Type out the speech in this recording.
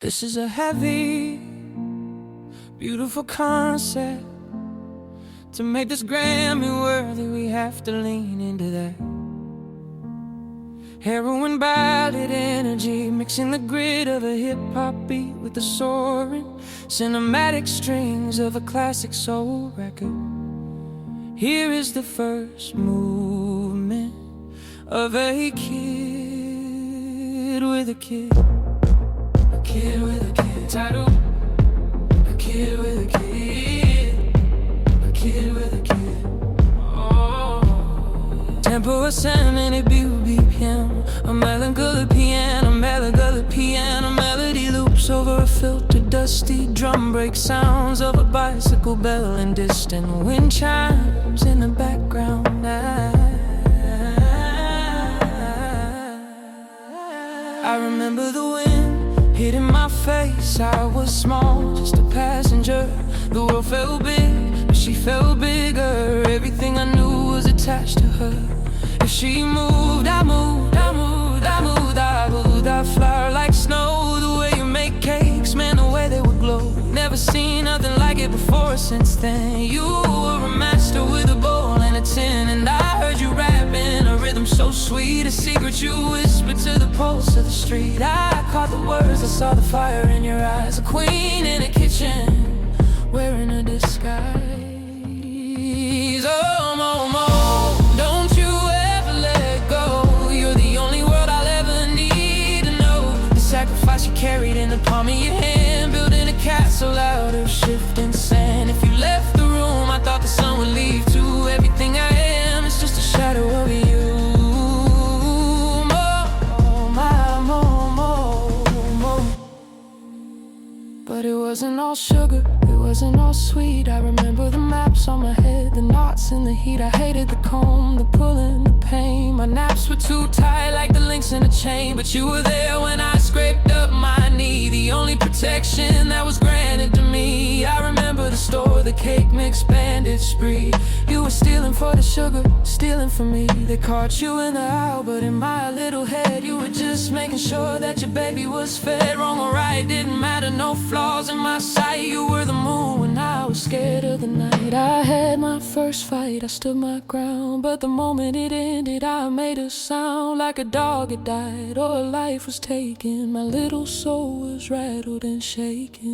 This is a heavy, beautiful concept. To make this Grammy worthy, we have to lean into that heroin ballad energy, mixing the grit of a hip-hop beat with the soaring cinematic strings of a classic soul record. Here is the first movement of a kid with a kid. A kid with a kid. Title: A kid with a kid. A kid with a kid. Oh. Tempo ascending at BPM. A melancholy piano, melody loops over a filter. Dusty drum break sounds of a bicycle bell and distant wind chimes in the background. I remember the wind hitting my face. I was small, just a passenger. The world felt big, but she felt bigger. Everything I knew was attached to her. If she moved, I moved, I moved, I moved, I moved. I fly like snow. The way you make cakes, man, the way they would glow. Never seen nothing like it before. Since then, you were a master with a bowl and a tin. And I heard you rapping a rhythm so sweet, a secret you whispered to the pulse of the street. I caught the words, I saw the fire in your eyes. A queen in a kitchen, wearing a disguise. Oh, Momo, don't you ever let go. You're the only world I'll ever need to know. The sacrifice you carried in the palm of your hand, building a castle out of shifting sand. If you left the room, I thought the sun would leave too. Everything I am is just a shadow of you. But it wasn't all sugar, it wasn't all sweet. I remember the maps on my head, the knots in the heat. I hated the comb, the pulling, the pain. My naps were too tight like the links in a chain. But you were there when I scraped up my knee, the only protection that was granted to me. I remember the store, the cake mix bandit spree. You were stealing for the sugar, stealing for me. They caught you in the aisle, but in my little head you were just making sure that your baby was fed. Wrong or right, didn't matter, no flaws in my sight. You were the moon when I was scared of the night. I had my first fight, I stood my ground. But the moment it ended, I made a sound like a dog had died or a life was taken. My little soul was rattled and shaken.